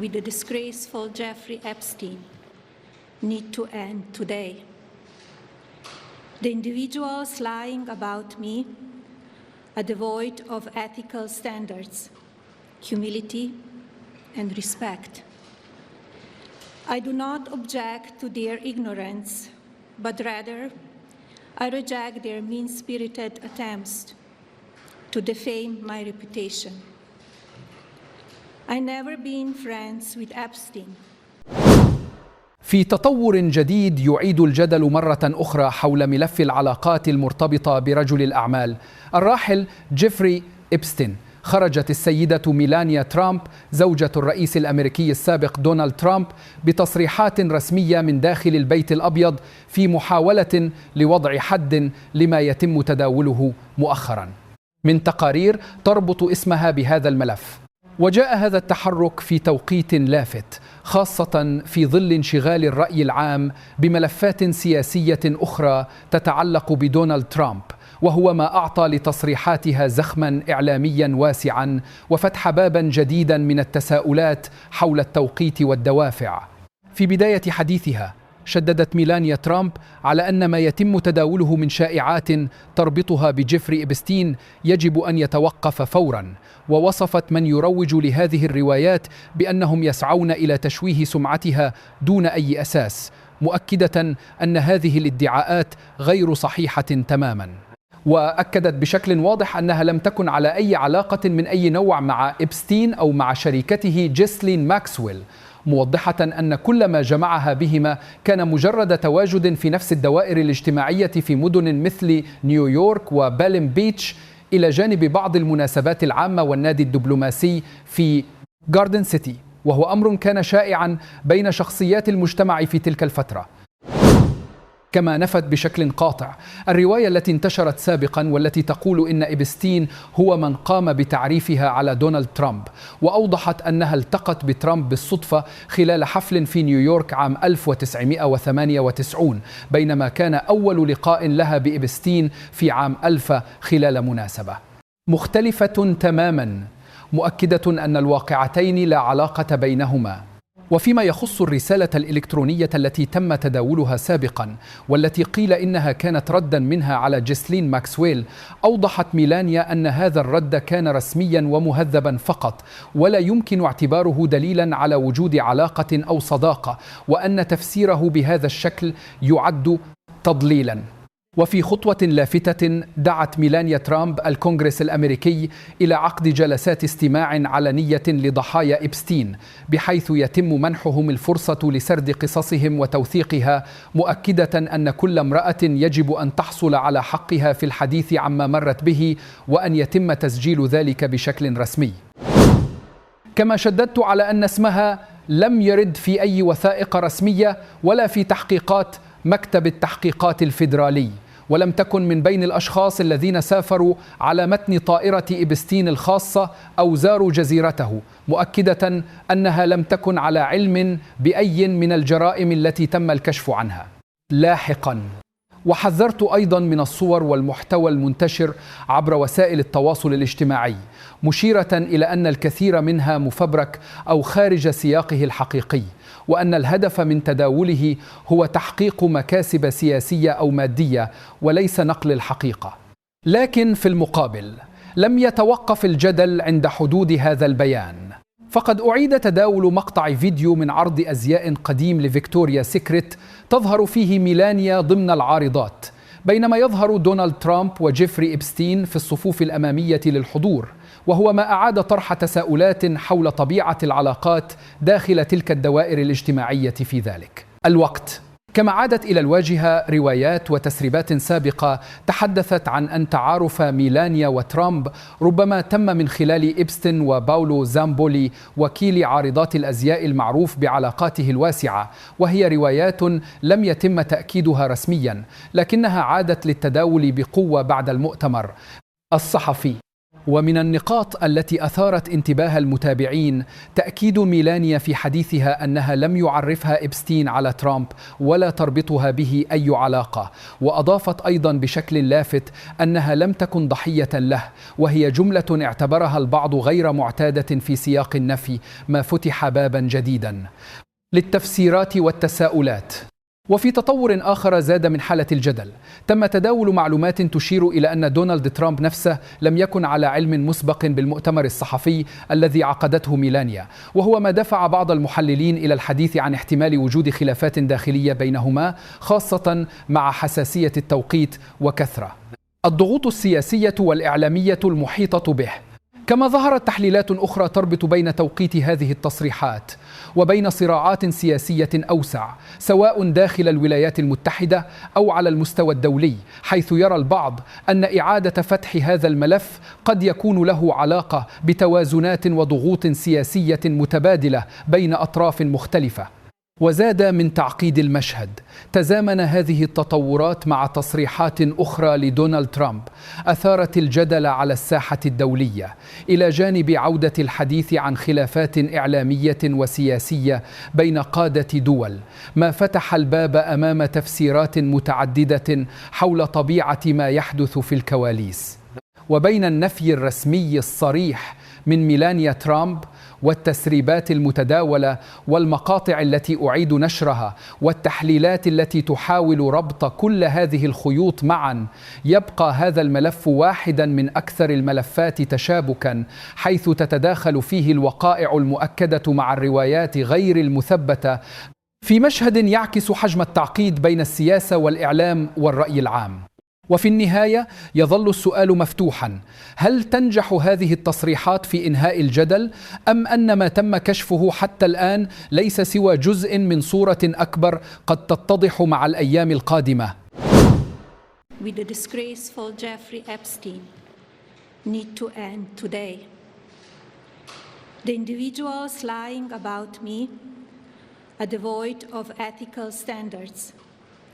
with the disgraceful Jeffrey Epstein need to end today. The individuals lying about me are devoid of ethical standards, humility, and respect. I do not object to their ignorance, but rather I reject their mean-spirited attempts to defame my reputation. I never been friends with Epstein. في تطور جديد يعيد الجدل مرة أخرى حول ملف العلاقات المرتبطة برجل الأعمال الراحل جيفري إبستين. خرجت السيدة ميلانيا ترامب زوجة الرئيس الأمريكي السابق دونالد ترامب بتصريحات رسمية من داخل البيت الأبيض في محاولة لوضع حد لما يتم تداوله مؤخرا من تقارير تربط اسمها بهذا الملف. وجاء هذا التحرك في توقيت لافت، خاصة في ظل انشغال الرأي العام بملفات سياسية أخرى تتعلق بدونالد ترامب، وهو ما أعطى لتصريحاتها زخما إعلاميا واسعا وفتح بابا جديدا من التساؤلات حول التوقيت والدوافع. في بداية حديثها شددت ميلانيا ترامب على أن ما يتم تداوله من شائعات تربطها بجيفري إبستين يجب أن يتوقف فورا، ووصفت من يروج لهذه الروايات بأنهم يسعون إلى تشويه سمعتها دون أي أساس، مؤكدة أن هذه الادعاءات غير صحيحة تماما. وأكدت بشكل واضح أنها لم تكن على أي علاقة من أي نوع مع إبستين أو مع شريكته جيسلين ماكسويل، موضحة أن كل ما جمعها بهما كان مجرد تواجد في نفس الدوائر الاجتماعية في مدن مثل نيويورك وبالم بيتش، إلى جانب بعض المناسبات العامة والنادي الدبلوماسي في جاردن سيتي، وهو أمر كان شائعا بين شخصيات المجتمع في تلك الفترة. كما نفت بشكل قاطع الرواية التي انتشرت سابقا والتي تقول إن إبستين هو من قام بتعريفها على دونالد ترامب، وأوضحت أنها التقت بترامب بالصدفة خلال حفل في نيويورك عام 1998 بينما كان أول لقاء لها بإبستين في عام 1000 خلال مناسبة مختلفة تماما، مؤكدة أن الواقعتين لا علاقة بينهما. وفيما يخص الرسالة الإلكترونية التي تم تداولها سابقا والتي قيل إنها كانت ردا منها على جيسلين ماكسويل، أوضحت ميلانيا أن هذا الرد كان رسميا ومهذبا فقط، ولا يمكن اعتباره دليلا على وجود علاقة أو صداقة، وأن تفسيره بهذا الشكل يعد تضليلا. وفي خطوة لافتة دعت ميلانيا ترامب الكونغرس الأمريكي إلى عقد جلسات استماع علنية لضحايا إبستين، بحيث يتم منحهم الفرصة لسرد قصصهم وتوثيقها، مؤكدة أن كل امرأة يجب أن تحصل على حقها في الحديث عما مرت به، وأن يتم تسجيل ذلك بشكل رسمي. كما شددت على أن اسمها لم يرد في أي وثائق رسمية ولا في تحقيقات مكتب التحقيقات الفيدرالي، ولم تكن من بين الأشخاص الذين سافروا على متن طائرة إبستين الخاصة أو زاروا جزيرته، مؤكدة أنها لم تكن على علم بأي من الجرائم التي تم الكشف عنها لاحقا. وحذرت أيضا من الصور والمحتوى المنتشر عبر وسائل التواصل الاجتماعي، مشيرة إلى أن الكثير منها مفبرك أو خارج سياقه الحقيقي، وأن الهدف من تداوله هو تحقيق مكاسب سياسية أو مادية وليس نقل الحقيقة. لكن في المقابل لم يتوقف الجدل عند حدود هذا البيان، فقد أعيد تداول مقطع فيديو من عرض أزياء قديم لفيكتوريا سيكريت تظهر فيه ميلانيا ضمن العارضات، بينما يظهر دونالد ترامب وجيفري إبستين في الصفوف الأمامية للحضور، وهو ما أعاد طرح تساؤلات حول طبيعة العلاقات داخل تلك الدوائر الاجتماعية في ذلك الوقت. كما عادت إلى الواجهة روايات وتسريبات سابقة تحدثت عن أن تعارف ميلانيا وترامب ربما تم من خلال إبستين وباولو زامبولي وكيل عارضات الأزياء المعروف بعلاقاته الواسعة، وهي روايات لم يتم تأكيدها رسميا، لكنها عادت للتداول بقوة بعد المؤتمر الصحفي ومن النقاط التي أثارت انتباه المتابعين تأكيد ميلانيا في حديثها أنها لم يعرفها إبستين على ترامب ولا تربطها به أي علاقة، وأضافت أيضا بشكل لافت أنها لم تكن ضحية له، وهي جملة اعتبرها البعض غير معتادة في سياق النفي، ما فتح بابا جديدا للتفسيرات والتساؤلات. وفي تطور آخر زاد من حالة الجدل، تم تداول معلومات تشير إلى أن دونالد ترامب نفسه لم يكن على علم مسبق بالمؤتمر الصحفي الذي عقدته ميلانيا، وهو ما دفع بعض المحللين إلى الحديث عن احتمال وجود خلافات داخلية بينهما، خاصة مع حساسية التوقيت وكثرة الضغوط السياسية والإعلامية المحيطة به. كما ظهرت تحليلات أخرى تربط بين توقيت هذه التصريحات وبين صراعات سياسية أوسع، سواء داخل الولايات المتحدة أو على المستوى الدولي، حيث يرى البعض أن إعادة فتح هذا الملف قد يكون له علاقة بتوازنات وضغوط سياسية متبادلة بين أطراف مختلفة. وزاد من تعقيد المشهد، تزامن هذه التطورات مع تصريحات أخرى لدونالد ترامب أثارت الجدل على الساحة الدولية، إلى جانب عودة الحديث عن خلافات إعلامية وسياسية بين قادة دول، ما فتح الباب أمام تفسيرات متعددة حول طبيعة ما يحدث في الكواليس. وبين النفي الرسمي الصريح من ميلانيا ترامب والتسريبات المتداولة والمقاطع التي أعيد نشرها والتحليلات التي تحاول ربط كل هذه الخيوط معا، يبقى هذا الملف واحدا من أكثر الملفات تشابكا، حيث تتداخل فيه الوقائع المؤكدة مع الروايات غير المثبتة، في مشهد يعكس حجم التعقيد بين السياسة والإعلام والرأي العام. وفي النهاية يظل السؤال مفتوحا: هل تنجح هذه التصريحات في إنهاء الجدل، أم أن ما تم كشفه حتى الآن ليس سوى جزء من صورة أكبر قد تتضح مع الأيام القادمة؟ With the disgraceful Jeffrey Epstein need to end today. The individuals lying about me are devoid of ethical standards,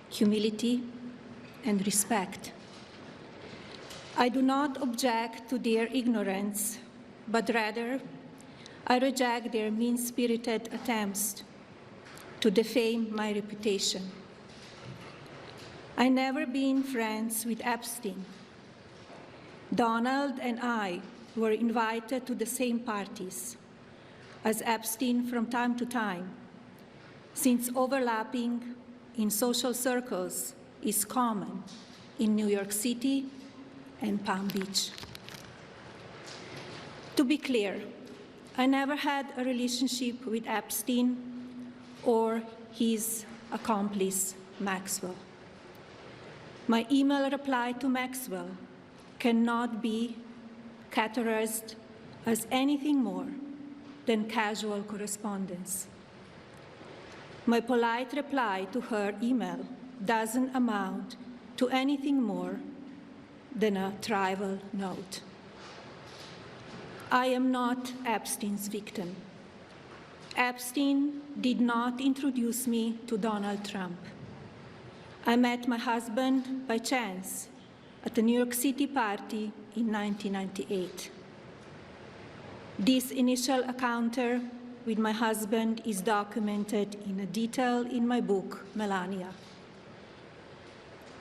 humility, and respect. I do not object to their ignorance, but rather I reject their mean-spirited attempts to defame my reputation. I never been friends with Epstein. Donald and I were invited to the same parties as Epstein from time to time, since overlapping in social circles is common in New York City and Palm Beach. To be clear, I never had a relationship with Epstein or his accomplice, Maxwell. My email reply to Maxwell cannot be categorized as anything more than casual correspondence. My polite reply to her email doesn't amount to anything more than a trivial note. I am not Epstein's victim. Epstein did not introduce me to Donald Trump. I met my husband by chance at a New York City party in 1998. This initial encounter with my husband is documented in detail in my book, Melania.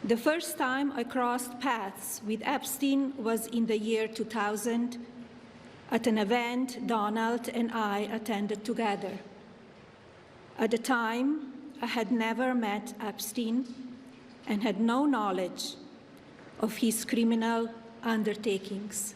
The first time I crossed paths with Epstein was in the year 2000 at an event Donald and I attended together. At the time, I had never met Epstein and had no knowledge of his criminal undertakings.